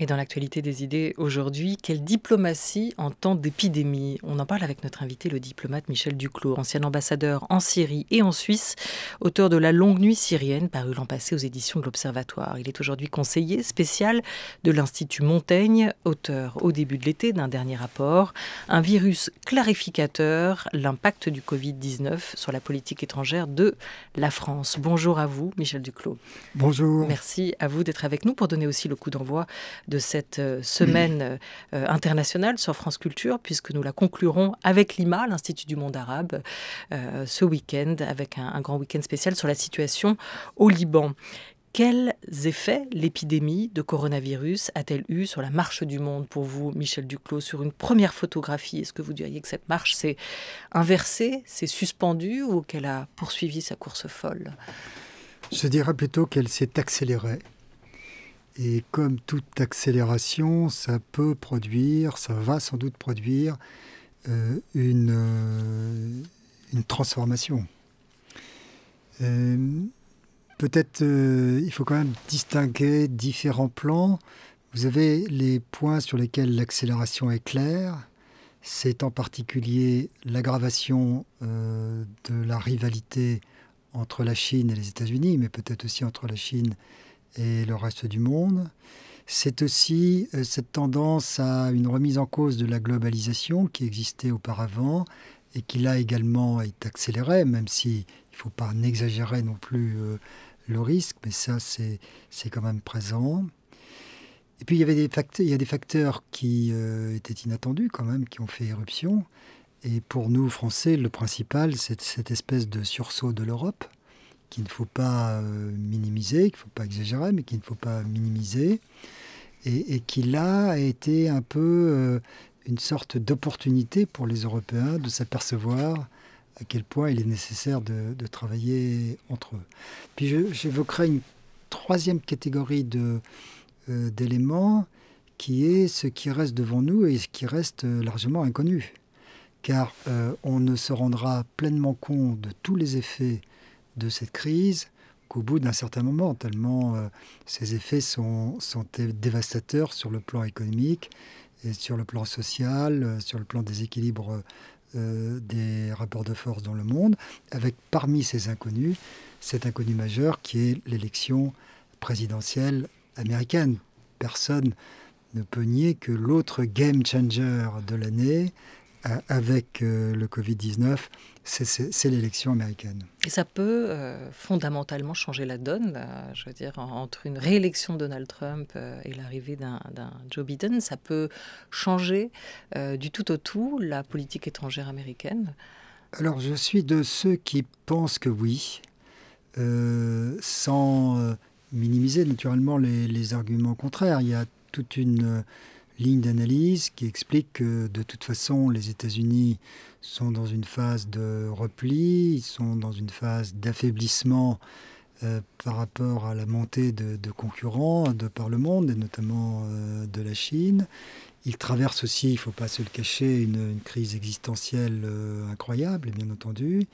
Et dans l'actualité des idées aujourd'hui, quelle diplomatie en temps d'épidémie? On en parle avec notre invité, le diplomate Michel Duclos, ancien ambassadeur en Syrie et en Suisse, auteur de La longue nuit syrienne, paru l'an passé aux éditions de l'Observatoire. Il est aujourd'hui conseiller spécial de l'Institut Montaigne, auteur au début de l'été d'un dernier rapport, Un virus clarificateur, l'impact du Covid-19 sur la politique étrangère de la France. Bonjour à vous, Michel Duclos. Bonjour. Merci à vous d'être avec nous pour donner aussi le coup d'envoi de cette semaine internationale sur France Culture, puisque nous la conclurons avec l'IMA, l'Institut du monde arabe, ce week-end, avec un grand week-end spécial sur la situation au Liban. Quels effets l'épidémie de coronavirus a-t-elle eu sur la marche du monde pour vous, Michel Duclos? Sur une première photographie, est-ce que vous diriez que cette marche s'est inversée, s'est suspendue ou qu'elle a poursuivi sa course folle? Je dirais plutôt qu'elle s'est accélérée. Et comme toute accélération, ça peut produire, ça va sans doute produire une transformation. Peut-être il faut quand même distinguer différents plans. Vous avez les points sur lesquels l'accélération est claire. C'est en particulier l'aggravation de la rivalité entre la Chine et les États-Unis, mais peut-être aussi entre la Chine et le reste du monde. C'est aussi cette tendance à une remise en cause de la globalisation qui existait auparavant et qui là également est accélérée, même s'il ne faut pas n'exagérer non plus le risque, mais ça c'est quand même présent. Et puis il y a des facteurs qui étaient inattendus quand même, qui ont fait éruption. Et pour nous, Français, le principal, c'est cette espèce de sursaut de l'Europe, qu'il ne faut pas minimiser, qu'il ne faut pas exagérer, mais qu'il ne faut pas minimiser, et qui là a été un peu une sorte d'opportunité pour les Européens de s'apercevoir à quel point il est nécessaire de travailler entre eux. Puis j'évoquerai une troisième catégorie d'éléments, qui est ce qui reste devant nous et ce qui reste largement inconnu. Car on ne se rendra pleinement compte de tous les effets de cette crise qu'au bout d'un certain moment, tellement ces effets sont dévastateurs sur le plan économique, et sur le plan social, sur le plan des équilibres des rapports de force dans le monde, avec parmi ces inconnus, cet inconnu majeur qui est l'élection présidentielle américaine. Personne ne peut nier que l'autre game changer de l'année, avec le Covid-19, c'est l'élection américaine. Et ça peut fondamentalement changer la donne, je veux dire, entre une réélection de Donald Trump et l'arrivée d'un Joe Biden, ça peut changer du tout au tout la politique étrangère américaine? Alors je suis de ceux qui pensent que oui, sans minimiser naturellement les arguments contraires. Il y a toute une ligne d'analyse qui explique que de toute façon les États-Unis sont dans une phase de repli, ils sont dans une phase d'affaiblissement par rapport à la montée de concurrents de par le monde, et notamment de la Chine. Ils traversent aussi, il ne faut pas se le cacher, une crise existentielle incroyable, bien entendu.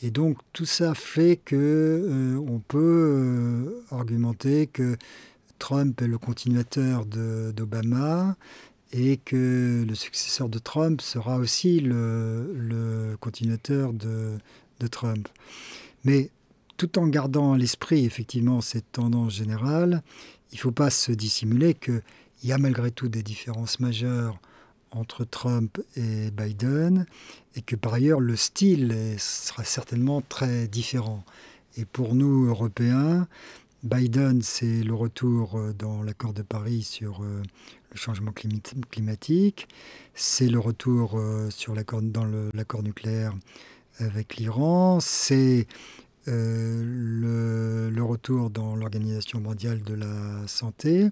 Et donc tout ça fait que on peut argumenter que Trump est le continuateur d'Obama et que le successeur de Trump sera aussi le continuateur de Trump. Mais tout en gardant à l'esprit effectivement cette tendance générale, il ne faut pas se dissimuler qu'il y a malgré tout des différences majeures entre Trump et Biden, et que par ailleurs le style sera certainement très différent. Et pour nous, Européens, Biden, c'est le retour dans l'accord de Paris sur le changement climatique, c'est le retour dans l'accord nucléaire avec l'Iran, c'est le retour dans l'Organisation mondiale de la santé,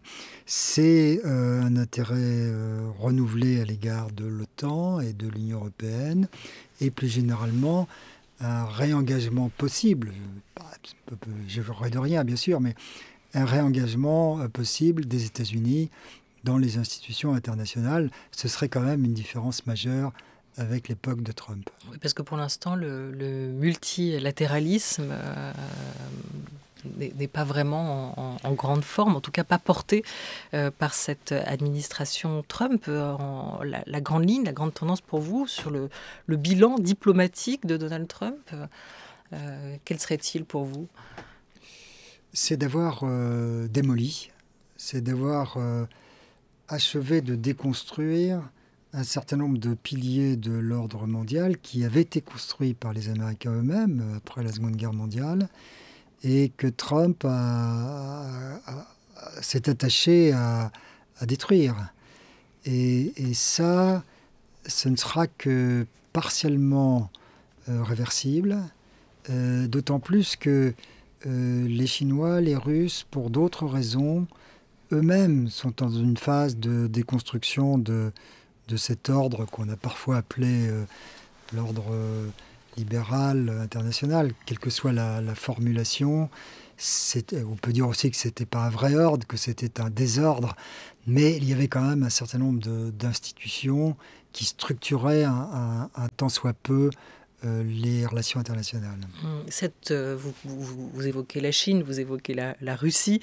c'est un intérêt renouvelé à l'égard de l'OTAN et de l'Union européenne, et plus généralement un réengagement possible, je ne ferai de rien bien sûr, mais un réengagement possible des États-Unis dans les institutions internationales. Ce serait quand même une différence majeure avec l'époque de Trump. Oui, parce que pour l'instant, le multilatéralisme n'est pas vraiment en grande forme, en tout cas pas porté par cette administration Trump. La grande ligne, la grande tendance pour vous sur le bilan diplomatique de Donald Trump, quel serait-il pour vous? C'est d'avoir démoli, c'est d'avoir achevé de déconstruire un certain nombre de piliers de l'ordre mondial qui avaient été construits par les Américains eux-mêmes après la Seconde Guerre mondiale et que Trump s'est attaché à détruire. Et ça, ce ne sera que partiellement réversible, d'autant plus que les Chinois, les Russes, pour d'autres raisons, eux-mêmes sont dans une phase de déconstruction de cet ordre qu'on a parfois appelé l'ordre libéral international, quelle que soit la formulation. On peut dire aussi que ce n'était pas un vrai ordre, que c'était un désordre, mais il y avait quand même un certain nombre d'institutions qui structuraient un tant soit peu les relations internationales. Vous évoquez la Chine, vous évoquez la Russie.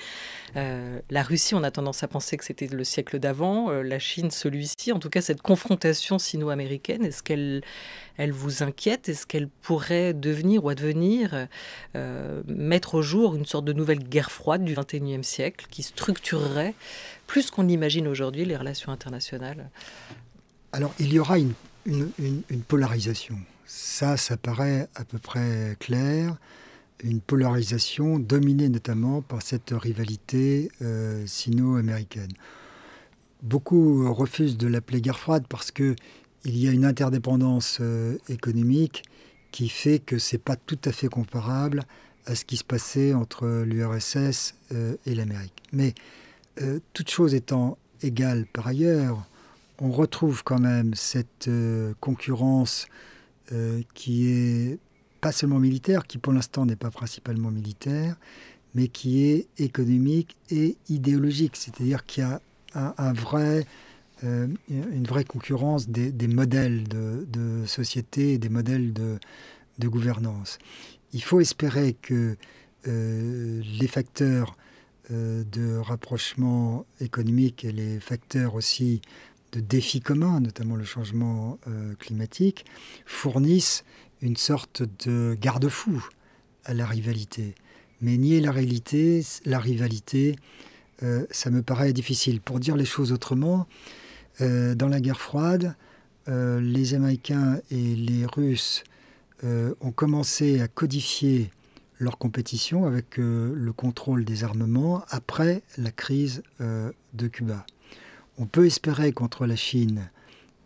La Russie, on a tendance à penser que c'était le siècle d'avant. La Chine, celui-ci. En tout cas, cette confrontation sino-américaine, est-ce qu'elle vous inquiète? Est-ce qu'elle pourrait devenir ou advenir mettre au jour une sorte de nouvelle guerre froide du XXIe siècle qui structurerait, plus qu'on l'imagine aujourd'hui, les relations internationales? Alors, il y aura une polarisation. Ça paraît à peu près clair. Une polarisation dominée notamment par cette rivalité sino-américaine. Beaucoup refusent de l'appeler guerre froide parce qu'il y a une interdépendance économique qui fait que ce n'est pas tout à fait comparable à ce qui se passait entre l'URSS et l'Amérique. Mais toute chose étant égale par ailleurs, on retrouve quand même cette concurrence qui est pas seulement militaire, qui pour l'instant n'est pas principalement militaire, mais qui est économique et idéologique. C'est-à-dire qu'il y a une vraie concurrence des modèles de société, des modèles de gouvernance. Il faut espérer que les facteurs de rapprochement économique et les facteurs aussi de défis communs, notamment le changement climatique, fournissent une sorte de garde-fou à la rivalité. Mais nier la rivalité, ça me paraît difficile. Pour dire les choses autrement, dans la guerre froide, les Américains et les Russes ont commencé à codifier leur compétition avec le contrôle des armements après la crise de Cuba. On peut espérer qu'entre la Chine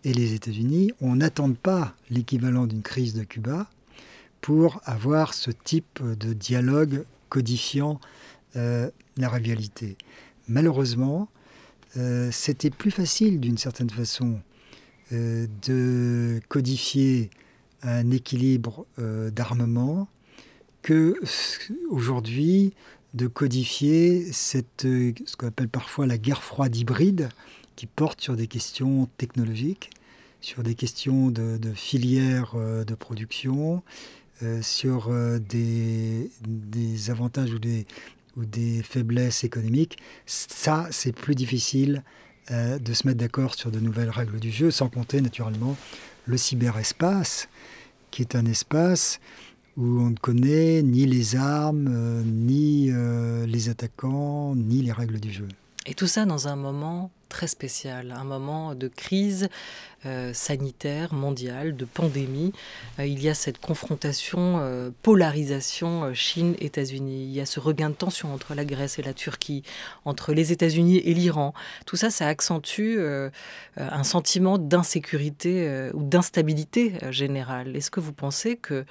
et les États-Unis, on n'attende pas l'équivalent d'une crise de Cuba pour avoir ce type de dialogue codifiant la rivalité. Malheureusement, c'était plus facile d'une certaine façon de codifier un équilibre d'armement que aujourd'hui de codifier ce qu'on appelle parfois la guerre froide hybride, qui porte sur des questions technologiques, sur des questions de filières de production, sur des avantages ou des faiblesses économiques. Ça, c'est plus difficile de se mettre d'accord sur de nouvelles règles du jeu, sans compter naturellement le cyberespace, qui est un espace où on ne connaît ni les armes, ni les attaquants, ni les règles du jeu. Et tout ça dans un moment très spécial, un moment de crise sanitaire mondiale, de pandémie. Il y a cette confrontation, polarisation Chine-États-Unis. Il y a ce regain de tension entre la Grèce et la Turquie, entre les États-Unis et l'Iran. Tout ça, ça accentue un sentiment d'insécurité ou d'instabilité générale. Est-ce que vous pensez que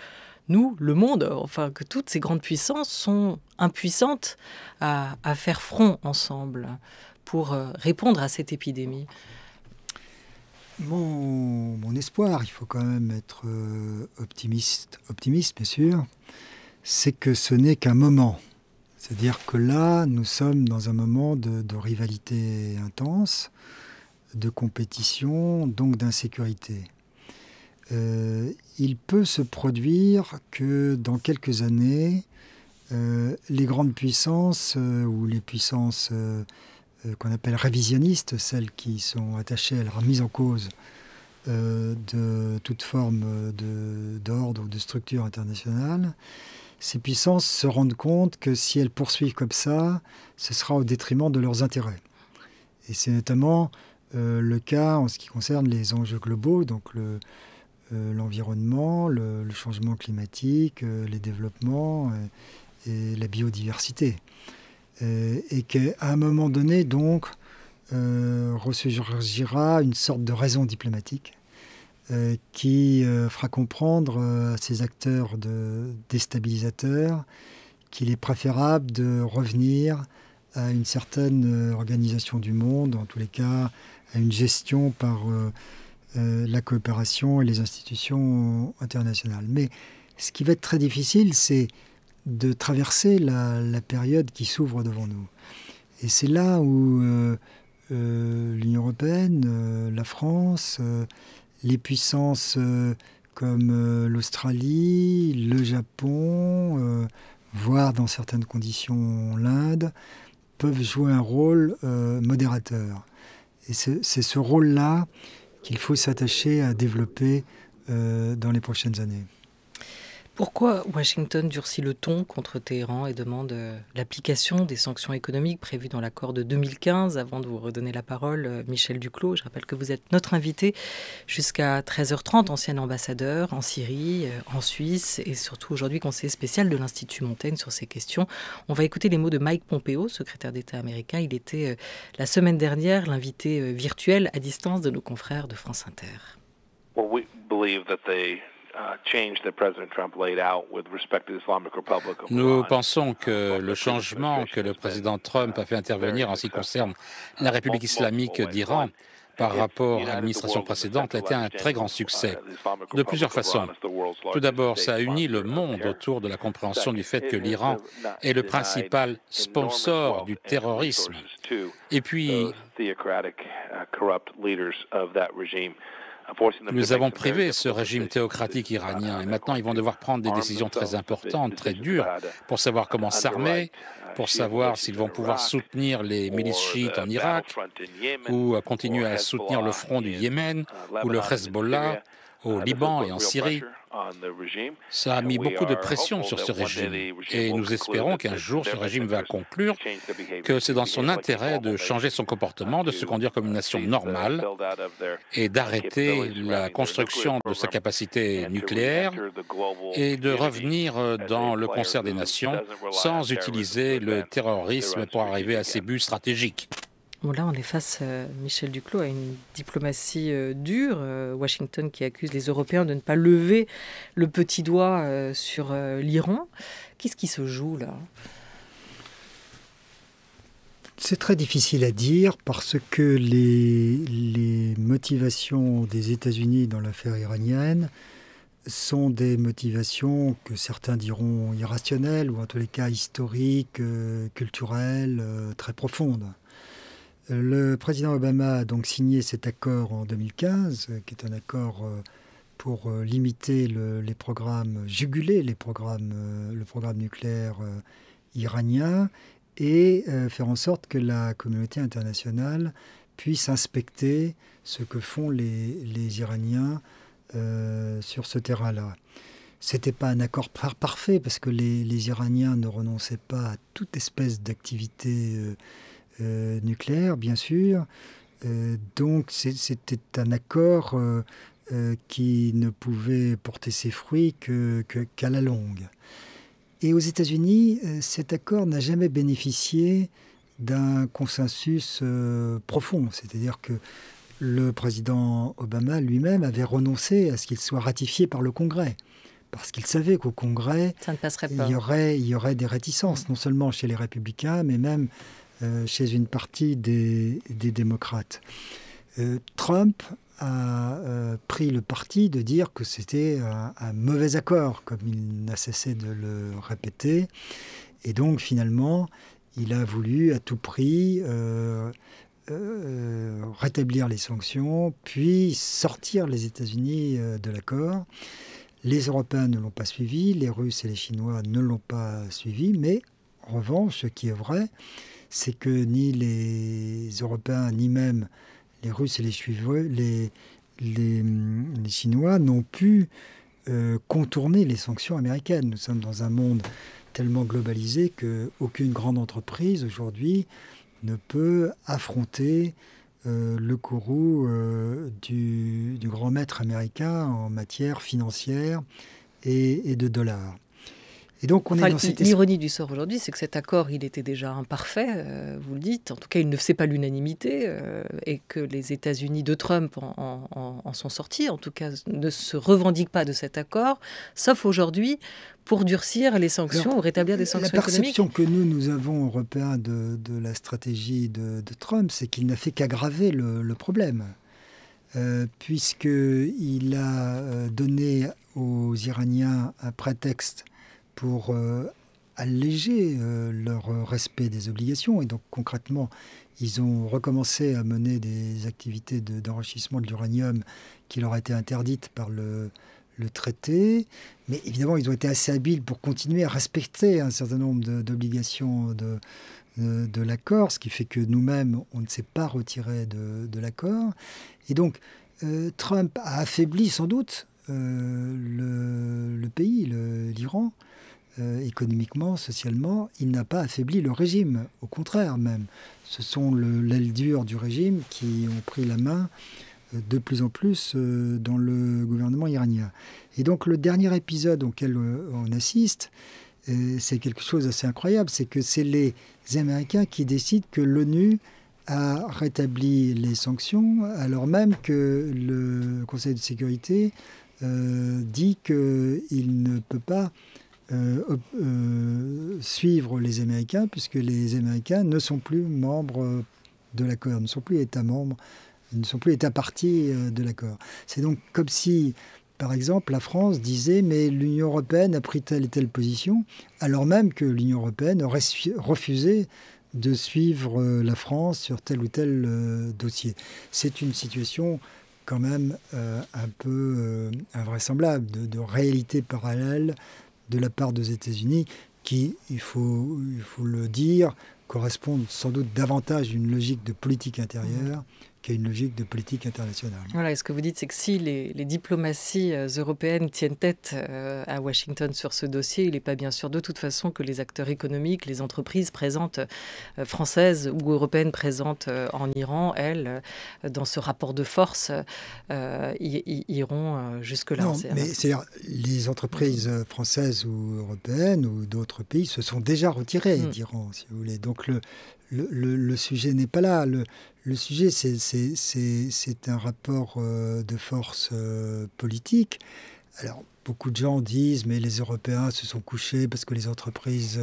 nous, le monde, enfin que toutes ces grandes puissances sont impuissantes à faire front ensemble pour répondre à cette épidémie? Mon espoir, il faut quand même être optimiste bien sûr, c'est que ce n'est qu'un moment. C'est-à-dire que là, nous sommes dans un moment de rivalité intense, de compétition, donc d'insécurité. Il peut se produire que dans quelques années, Les grandes puissances ou les puissances qu'on appelle révisionnistes, celles qui sont attachées à la remise en cause de toute forme d'ordre ou de structure internationale, ces puissances se rendent compte que si elles poursuivent comme ça, ce sera au détriment de leurs intérêts. Et c'est notamment le cas en ce qui concerne les enjeux globaux, donc l'environnement, le changement climatique, les développements et la biodiversité. Et qu'à un moment donné, donc, ressurgira une sorte de raison diplomatique qui fera comprendre à ces acteurs déstabilisateurs qu'il est préférable de revenir à une certaine organisation du monde, en tous les cas à une gestion par la coopération et les institutions internationales. Mais ce qui va être très difficile, c'est de traverser la période qui s'ouvre devant nous. Et c'est là où l'Union européenne, la France, les puissances comme l'Australie, le Japon, voire dans certaines conditions l'Inde, peuvent jouer un rôle modérateur. Et c'est ce rôle-là qu'il faut s'attacher à développer dans les prochaines années. Pourquoi Washington durcit le ton contre Téhéran et demande l'application des sanctions économiques prévues dans l'accord de 2015? Avant de vous redonner la parole, Michel Duclos, je rappelle que vous êtes notre invité jusqu'à 13h30, ancien ambassadeur en Syrie, en Suisse et surtout aujourd'hui conseiller spécial de l'Institut Montaigne sur ces questions. On va écouter les mots de Mike Pompeo, secrétaire d'État américain. Il était la semaine dernière l'invité virtuel à distance de nos confrères de France Inter. Well, we believe that Nous pensons que le changement que le président Trump a fait intervenir en ce qui concerne la République islamique d'Iran par rapport à l'administration précédente a été un très grand succès, de plusieurs façons. Tout d'abord, ça a uni le monde autour de la compréhension du fait que l'Iran est le principal sponsor du terrorisme. Et puis, nous avons privé ce régime théocratique iranien et maintenant ils vont devoir prendre des décisions très importantes, très dures, pour savoir comment s'armer, pour savoir s'ils vont pouvoir soutenir les milices chiites en Irak ou continuer à soutenir le front du Yémen ou le Hezbollah au Liban et en Syrie. Ça a mis beaucoup de pression sur ce régime et nous espérons qu'un jour ce régime va conclure que c'est dans son intérêt de changer son comportement, de se conduire comme une nation normale et d'arrêter la construction de sa capacité nucléaire et de revenir dans le concert des nations sans utiliser le terrorisme pour arriver à ses buts stratégiques. Bon, là, on est face, Michel Duclos, à une diplomatie dure. Washington qui accuse les Européens de ne pas lever le petit doigt sur l'Iran. Qu'est-ce qui se joue là ? C'est très difficile à dire parce que les motivations des États-Unis dans l'affaire iranienne sont des motivations que certains diront irrationnelles ou en tous les cas historiques, culturelles, très profondes. Le président Obama a donc signé cet accord en 2015, qui est un accord pour limiter les programmes, juguler le programme nucléaire iranien et faire en sorte que la communauté internationale puisse inspecter ce que font les Iraniens sur ce terrain-là. Ce n'était pas un accord parfait parce que les Iraniens ne renonçaient pas à toute espèce d'activité nucléaire, bien sûr. Donc c'était un accord qui ne pouvait porter ses fruits qu'à la longue. Et aux États-Unis, cet accord n'a jamais bénéficié d'un consensus profond. C'est-à-dire que le président Obama lui-même avait renoncé à ce qu'il soit ratifié par le Congrès. Parce qu'il savait qu'au Congrès, ça ne passerait pas. Il y aurait des réticences, non seulement chez les républicains, mais même chez une partie des démocrates. Trump a pris le parti de dire que c'était un mauvais accord, comme il n'a cessé de le répéter. Et donc, finalement, il a voulu à tout prix rétablir les sanctions, puis sortir les États-Unis de l'accord. Les Européens ne l'ont pas suivi, les Russes et les Chinois ne l'ont pas suivi, mais en revanche, ce qui est vrai, c'est que ni les Européens, ni même les Russes et les Chinois n'ont pu contourner les sanctions américaines. Nous sommes dans un monde tellement globalisé qu'aucune grande entreprise aujourd'hui ne peut affronter le courroux du grand maître américain en matière financière et de dollars. Et donc on est dans cette... L'ironie du sort aujourd'hui, c'est que cet accord, il était déjà imparfait, vous le dites. En tout cas, il ne faisait pas l'unanimité et que les États-Unis de Trump en sont sortis. En tout cas, ne se revendiquent pas de cet accord, sauf aujourd'hui pour durcir les sanctions ou rétablir des sanctions économiques. La perception que nous avons, Européens, de la stratégie de Trump, c'est qu'il n'a fait qu'aggraver le problème. Puisqu'il a donné aux Iraniens un prétexte pour alléger leur respect des obligations. Et donc concrètement, ils ont recommencé à mener des activités d'enrichissement de l'uranium qui leur étaient interdites par le traité. Mais évidemment, ils ont été assez habiles pour continuer à respecter un certain nombre d'obligations de l'accord, ce qui fait que nous-mêmes, on ne s'est pas retiré de l'accord. Et donc, Trump a affaibli sans doute le pays, l'Iran, économiquement, socialement. Il n'a pas affaibli le régime, au contraire même. Ce sont l'aile dure du régime qui ont pris la main de plus en plus dans le gouvernement iranien. Et donc le dernier épisode auquel on assiste, c'est quelque chose d'assez incroyable, c'est que c'est les Américains qui décident que l'ONU a rétabli les sanctions, alors même que le Conseil de sécurité dit qu'il ne peut pas suivre les Américains, puisque les Américains ne sont plus membres de l'accord, ne sont plus États membres, ne sont plus États parties de l'accord. C'est donc comme si, par exemple, la France disait « mais l'Union européenne a pris telle et telle position », alors même que l'Union européenne aurait refusé de suivre la France sur tel ou tel dossier. C'est une situation quand même un peu invraisemblable, de réalité parallèle de la part des États-Unis, qui, il faut le dire, correspondent sans doute davantage à une logique de politique intérieure qu'à une logique de politique internationale. Voilà, et ce que vous dites, c'est que si les diplomaties européennes tiennent tête à Washington sur ce dossier, il n'est pas bien sûr de toute façon que les acteurs économiques, les entreprises présentes françaises ou européennes présentes en Iran, elles, dans ce rapport de force, iront jusque-là. Non, mais c'est-à-dire, les entreprises françaises ou européennes ou d'autres pays se sont déjà retirées d'Iran, si vous voulez. Donc le sujet n'est pas là. Le sujet, c'est un rapport de force politique. Alors, beaucoup de gens disent, mais les Européens se sont couchés parce que les entreprises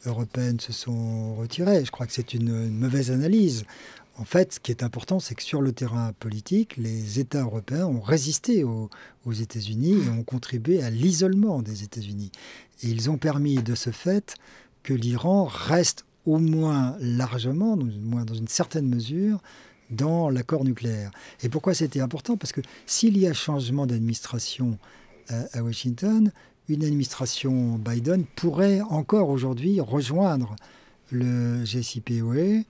européennes se sont retirées. Je crois que c'est une mauvaise analyse. En fait, ce qui est important, c'est que sur le terrain politique, les États européens ont résisté aux États-Unis et ont contribué à l'isolement des États-Unis. Et ils ont permis de ce fait que l'Iran reste au moins largement, au moins dans une certaine mesure, dans l'accord nucléaire. Et pourquoi c'était important ? Parce que s'il y a changement d'administration à Washington, une administration Biden pourrait encore aujourd'hui rejoindre le JCPOA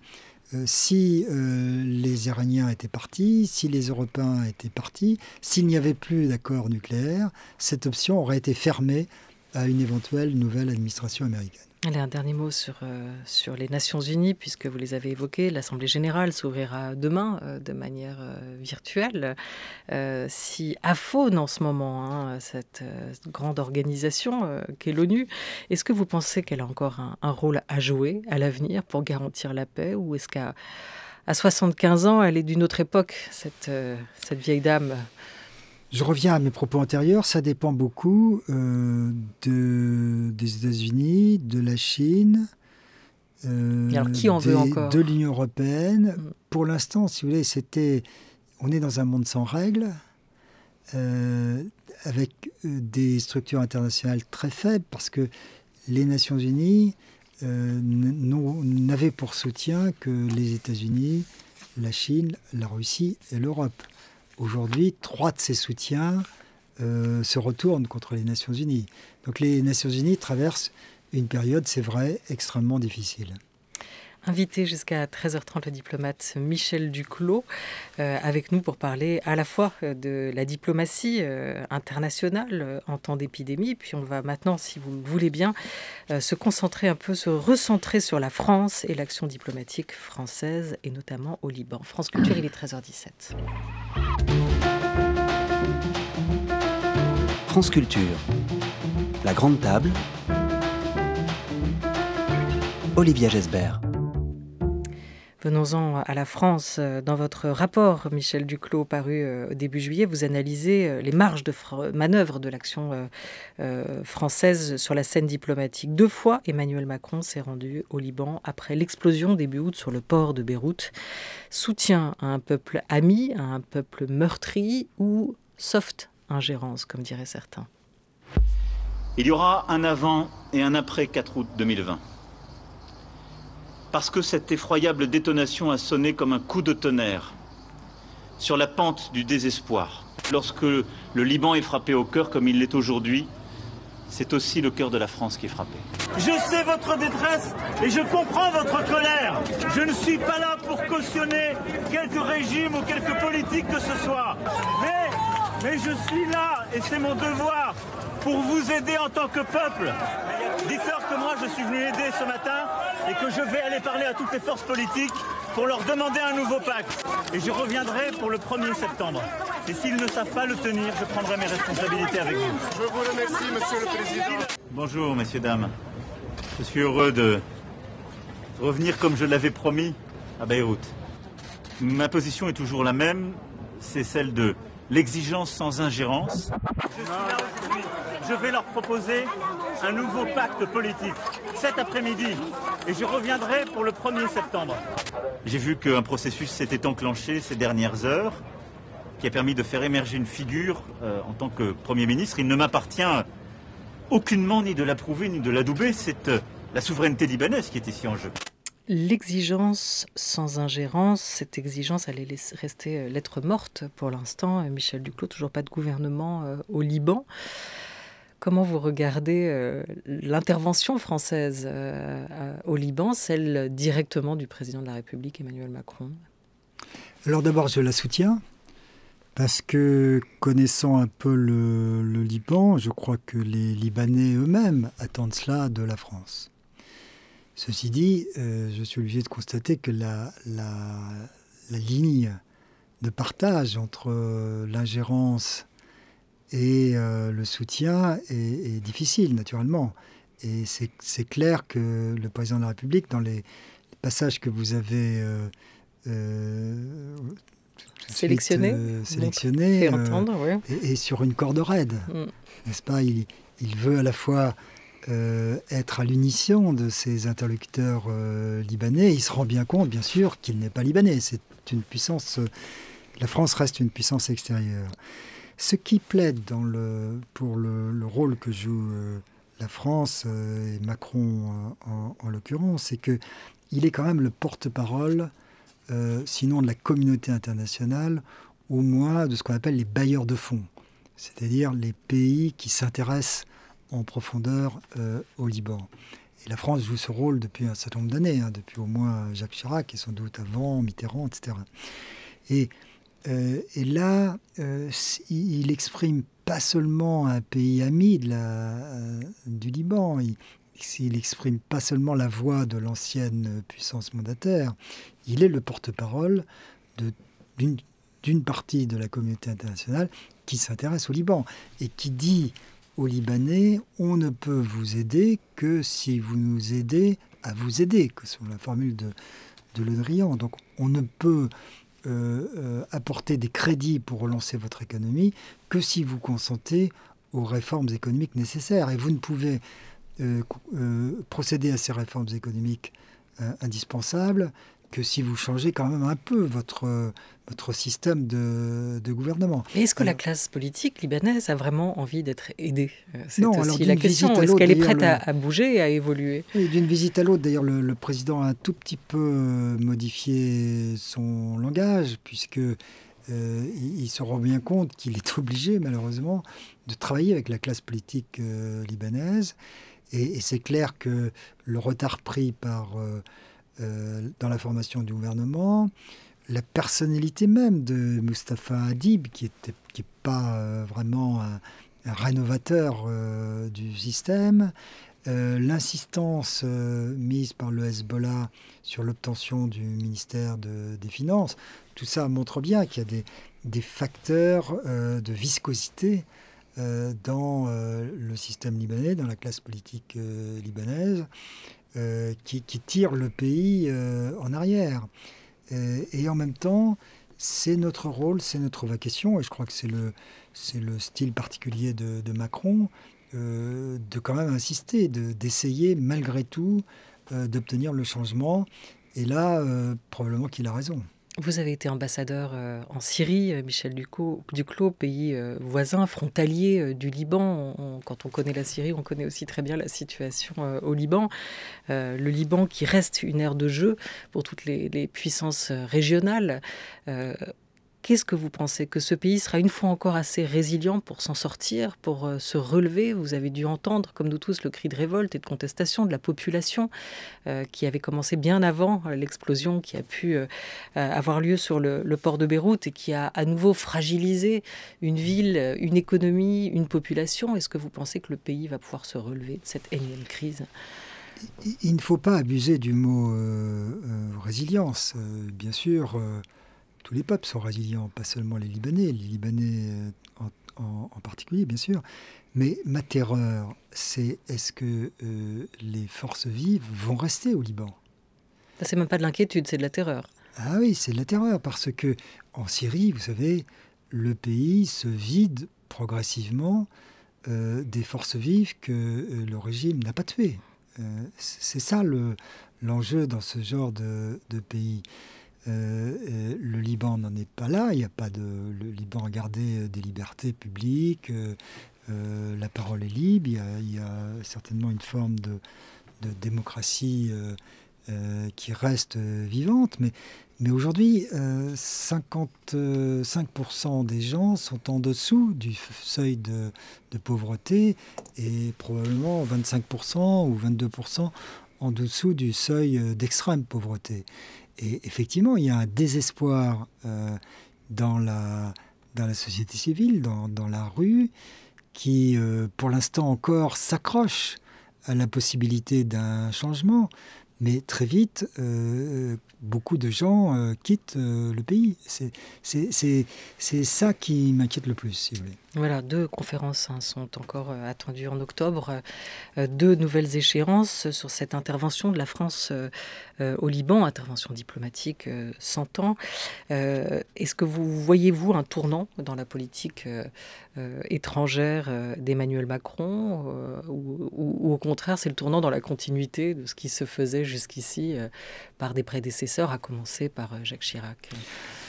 si les Iraniens étaient partis, si les Européens étaient partis, s'il n'y avait plus d'accord nucléaire, cette option aurait été fermée à une éventuelle nouvelle administration américaine. Allez, un dernier mot sur les Nations Unies, puisque vous les avez évoquées. L'Assemblée générale s'ouvrira demain de manière virtuelle. Si aphone en ce moment cette grande organisation qu'est l'ONU, est-ce que vous pensez qu'elle a encore un rôle à jouer à l'avenir pour garantir la paix, ou est-ce qu'à 75 ans, elle est d'une autre époque, cette vieille dame ? Je reviens à mes propos antérieurs, ça dépend beaucoup des États-Unis, de la Chine, alors, qui en veut encore ? De l'Union européenne. Pour l'instant, si vous voulez, on est dans un monde sans règles, avec des structures internationales très faibles, parce que les Nations Unies n'avaient pour soutien que les États-Unis, la Chine, la Russie et l'Europe. Aujourd'hui, 3 de ces soutiens se retourne contre les Nations Unies. Donc les Nations Unies traversent une période, c'est vrai, extrêmement difficile. Invité jusqu'à 13h30 le diplomate Michel Duclos avec nous pour parler à la fois de la diplomatie internationale en temps d'épidémie, puis on va maintenant, si vous le voulez bien, se concentrer un peu, se recentrer sur la France et l'action diplomatique française et notamment au Liban. France Culture, il est 13h17. France Culture, la grande table, Olivia Gesbert. Venons-en à la France. Dans votre rapport, Michel Duclos, paru au début juillet, vous analysez les marges de manœuvre de l'action française sur la scène diplomatique. 2 fois, Emmanuel Macron s'est rendu au Liban après l'explosion début août sur le port de Beyrouth. Soutien à un peuple ami, à un peuple meurtri ou soft ingérence, comme diraient certains? Il y aura un avant et un après 4 août 2020. Parce que cette effroyable détonation a sonné comme un coup de tonnerre sur la pente du désespoir. Lorsque le Liban est frappé au cœur comme il l'est aujourd'hui, c'est aussi le cœur de la France qui est frappé. Je sais votre détresse et je comprends votre colère. Je ne suis pas là pour cautionner quelque régime ou quelque politique que ce soit. Mais je suis là et c'est mon devoir pour vous aider en tant que peuple. Dites-leur que moi je suis venu aider ce matin et que je vais aller parler à toutes les forces politiques pour leur demander un nouveau pacte. Et je reviendrai pour le 1er septembre. Et s'ils ne savent pas le tenir, je prendrai mes responsabilités avec vous. Je vous remercie, Monsieur le Président. Bonjour, messieurs, dames. Je suis heureux de revenir comme je l'avais promis à Beyrouth. Ma position est toujours la même, c'est celle de l'exigence sans ingérence. Je suis là aujourd'hui. Je vais leur proposer un nouveau pacte politique cet après-midi et je reviendrai pour le 1er septembre. J'ai vu qu'un processus s'était enclenché ces dernières heures qui a permis de faire émerger une figure en tant que Premier ministre. Il ne m'appartient aucunement ni de l'approuver ni de l'adouber. C'est la souveraineté libanaise qui est ici en jeu. L'exigence sans ingérence, cette exigence allait rester lettre morte pour l'instant. Michel Duclos, toujours pas de gouvernement au Liban. Comment vous regardez l'intervention française au Liban, celle directement du président de la République, Emmanuel Macron? Alors d'abord, je la soutiens, parce que connaissant un peu le Liban, je crois que les Libanais eux-mêmes attendent cela de la France. Ceci dit, je suis obligé de constater que la ligne de partage entre l'ingérence et le soutien est difficile, naturellement. Et c'est clair que le président de la République, dans les passages que vous avez sélectionnés, est sur une corde raide, n'est-ce pas? Il veut à la fois être à l'unisson de ses interlocuteurs libanais. Il se rend bien compte, bien sûr, qu'il n'est pas libanais. C'est une puissance. La France reste une puissance extérieure. Ce qui plaide pour le rôle que joue la France et Macron en l'occurrence, c'est qu'il est quand même le porte-parole, sinon de la communauté internationale, au moins de ce qu'on appelle les bailleurs de fonds, c'est-à-dire les pays qui s'intéressent en profondeur au Liban. Et la France joue ce rôle depuis un certain nombre d'années, depuis au moins Jacques Chirac et sans doute avant Mitterrand, etc. Et là, il exprime pas seulement un pays ami du Liban, il exprime pas seulement la voix de l'ancienne puissance mandataire, il est le porte-parole d'une partie de la communauté internationale qui s'intéresse au Liban et qui dit aux Libanais, on ne peut vous aider que si vous nous aidez à vous aider, que c'est la formule de Le Drian. Donc on ne peut apporter des crédits pour relancer votre économie que si vous consentez aux réformes économiques nécessaires. Et vous ne pouvez procéder à ces réformes économiques indispensables que si vous changez quand même un peu votre système de gouvernement. Mais est-ce que la classe politique libanaise a vraiment envie d'être aidée? C'est non, aussi la question. Est-ce qu'elle est prête à bouger et à évoluer? Oui, d'une visite à l'autre, d'ailleurs, le président a un tout petit peu modifié son langage, puisque il se rend bien compte qu'il est obligé, malheureusement, de travailler avec la classe politique libanaise. Et c'est clair que le retard pris dans la formation du gouvernement, la personnalité même de Mustafa Hadib, qui n'est pas vraiment un rénovateur du système, l'insistance mise par le Hezbollah sur l'obtention du ministère des Finances, tout ça montre bien qu'il y a des facteurs de viscosité dans le système libanais, dans la classe politique libanaise, qui tirent le pays en arrière. Et en même temps, c'est notre rôle, c'est notre vocation, et je crois que c'est le style particulier de Macron, de quand même insister, d'essayer malgré tout d'obtenir le changement. Et là, probablement qu'il a raison. Vous avez été ambassadeur en Syrie, Michel Duclos, pays voisin, frontalier du Liban. Quand on connaît la Syrie, on connaît aussi très bien la situation au Liban. Le Liban qui reste une aire de jeu pour toutes les puissances régionales. Qu'est-ce que vous pensez? Que ce pays sera une fois encore assez résilient pour s'en sortir, pour se relever? Vous avez dû entendre, comme nous tous, le cri de révolte et de contestation de la population qui avait commencé bien avant l'explosion qui a pu avoir lieu sur le port de Beyrouth et qui a à nouveau fragilisé une ville, une économie, une population. Est-ce que vous pensez que le pays va pouvoir se relever de cette énième crise? Il ne faut pas abuser du mot résilience. Bien sûr, tous les peuples sont résilients, pas seulement les Libanais en particulier, bien sûr. Mais ma terreur, c'est est-ce que les forces vives vont rester au Liban? Ça, c'est même pas de l'inquiétude, c'est de la terreur. Ah oui, c'est de la terreur, parce que en Syrie, vous savez, le pays se vide progressivement des forces vives que le régime n'a pas tuées. C'est ça l'enjeu dans ce genre de pays. Le Liban n'en est pas là. Le Liban a gardé des libertés publiques. La parole est libre. Il y a certainement une forme de démocratie qui reste vivante. Mais aujourd'hui, 55% des gens sont en dessous du seuil de pauvreté et probablement 25% ou 22% en dessous du seuil d'extrême pauvreté. Et effectivement, il y a un désespoir dans la société civile, dans la rue, qui, pour l'instant encore, s'accroche à la possibilité d'un changement. Mais très vite, beaucoup de gens quittent le pays. C'est ça qui m'inquiète le plus, si vous voulez. Voilà, 2 conférences sont encore attendues en octobre, 2 nouvelles échéances sur cette intervention de la France au Liban, intervention diplomatique 100 ans. Est-ce que voyez-vous un tournant dans la politique étrangère d'Emmanuel Macron ou au contraire c'est le tournant dans la continuité de ce qui se faisait jusqu'ici par des prédécesseurs, à commencer par Jacques Chirac?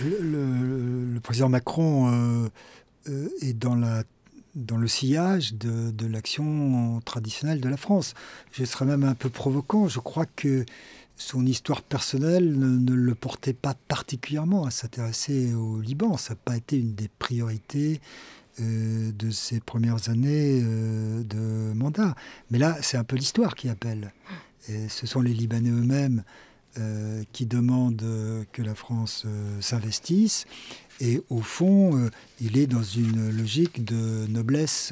Le président Macron est dans le sillage de l'action traditionnelle de la France. Je serais même un peu provocant. Je crois que son histoire personnelle ne le portait pas particulièrement à s'intéresser au Liban. Ça n'a pas été une des priorités de ses premières années de mandat. Mais là, c'est un peu l'histoire qui appelle. Et ce sont les Libanais eux-mêmes qui demandent que la France s'investisse. Et au fond, il est dans une logique de noblesse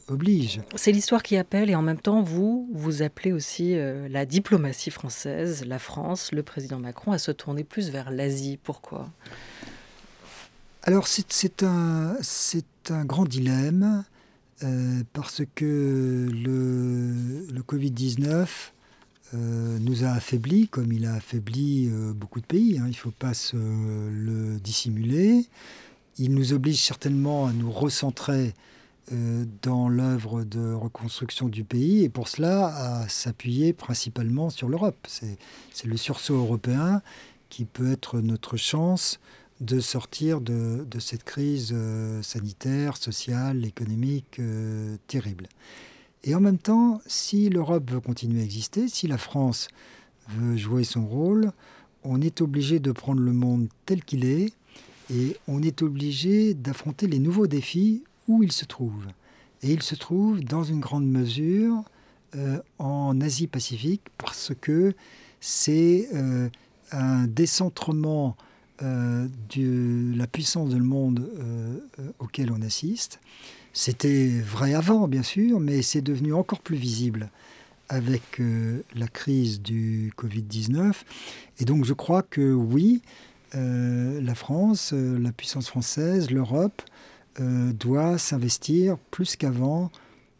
oblige. C'est l'histoire qui appelle et en même temps, vous appelez aussi la diplomatie française, la France, le président Macron, à se tourner plus vers l'Asie. Pourquoi ? Alors c'est un grand dilemme parce que le Covid-19 nous a affaiblis comme il a affaibli beaucoup de pays. Il ne faut pas se le dissimuler. Il nous oblige certainement à nous recentrer dans l'œuvre de reconstruction du pays et pour cela à s'appuyer principalement sur l'Europe. C'est le sursaut européen qui peut être notre chance de sortir de cette crise sanitaire, sociale, économique terrible. Et en même temps, si l'Europe veut continuer à exister, si la France veut jouer son rôle, on est obligé de prendre le monde tel qu'il est Et on est obligé d'affronter les nouveaux défis où ils se trouvent. Et ils se trouvent dans une grande mesure en Asie-Pacifique parce que c'est un décentrement de la puissance du monde auquel on assiste. C'était vrai avant, bien sûr, mais c'est devenu encore plus visible avec la crise du Covid-19. Et donc je crois que oui, la France, la puissance française, l'Europe doit s'investir plus qu'avant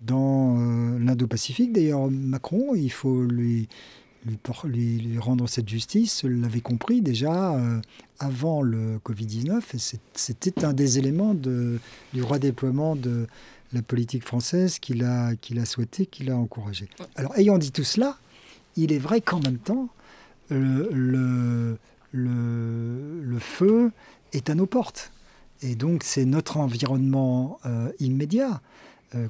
dans l'Indo-Pacifique. D'ailleurs, Macron, il faut lui rendre cette justice, l'avait compris déjà avant le Covid-19, et c'était un des éléments du redéploiement de la politique française qu'il a souhaité, qu'il a encouragé. Alors, ayant dit tout cela, il est vrai qu'en même temps, le feu est à nos portes. Et donc, c'est notre environnement immédiat,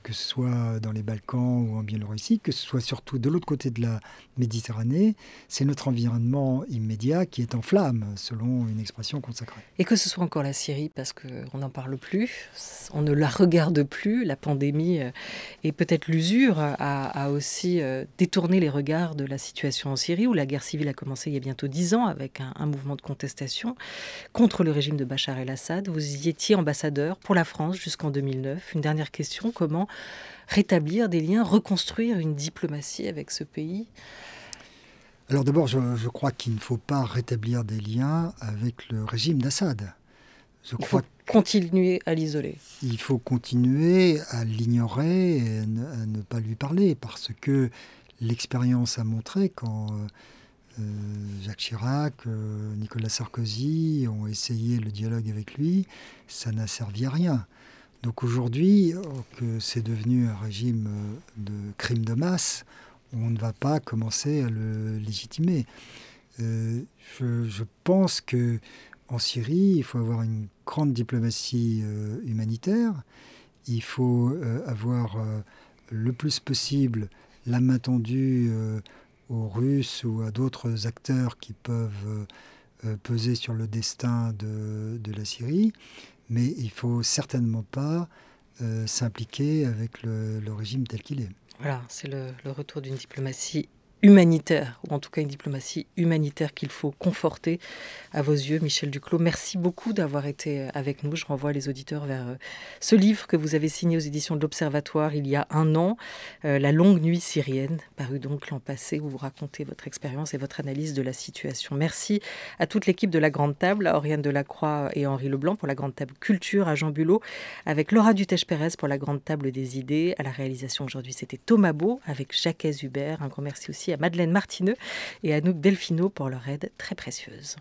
que ce soit dans les Balkans ou en Biélorussie, que ce soit surtout de l'autre côté de la Méditerranée, c'est notre environnement immédiat qui est en flammes, selon une expression consacrée. Et que ce soit encore la Syrie, parce qu'on n'en parle plus, on ne la regarde plus, la pandémie et peut-être l'usure a aussi détourné les regards de la situation en Syrie, où la guerre civile a commencé il y a bientôt 10 ans avec un mouvement de contestation contre le régime de Bachar el-Assad. Vous y étiez ambassadeur pour la France jusqu'en 2009. Une dernière question, comment rétablir des liens, reconstruire une diplomatie avec ce pays ? Alors d'abord, je crois qu'il ne faut pas rétablir des liens avec le régime d'Assad. Il faut continuer à l'isoler. Il faut continuer à l'ignorer et à ne pas lui parler, parce que l'expérience a montré quand Jacques Chirac, Nicolas Sarkozy ont essayé le dialogue avec lui, ça n'a servi à rien. Donc aujourd'hui, que c'est devenu un régime de crime de masse, on ne va pas commencer à le légitimer. Je pense qu'en Syrie, il faut avoir une grande diplomatie humanitaire. Il faut avoir le plus possible la main tendue aux Russes ou à d'autres acteurs qui peuvent peser sur le destin de la Syrie. Mais il ne faut certainement pas s'impliquer avec le régime tel qu'il est. Voilà, c'est le retour d'une diplomatie humanitaire, ou en tout cas une diplomatie humanitaire qu'il faut conforter à vos yeux. Michel Duclos, merci beaucoup d'avoir été avec nous. Je renvoie les auditeurs vers ce livre que vous avez signé aux éditions de l'Observatoire il y a 1 an, La longue nuit syrienne, paru donc l'an passé, où vous racontez votre expérience et votre analyse de la situation. Merci à toute l'équipe de La Grande Table, à Oriane Delacroix et Henri Leblanc pour La Grande Table Culture, à Jean Bulot, avec Laura Dutèche-Pérez pour La Grande Table des Idées. À la réalisation aujourd'hui, c'était Thomas Beau avec Jacques Hubert. Un grand merci aussi à Madeleine Martineux et à Anouk Delfino pour leur aide très précieuse.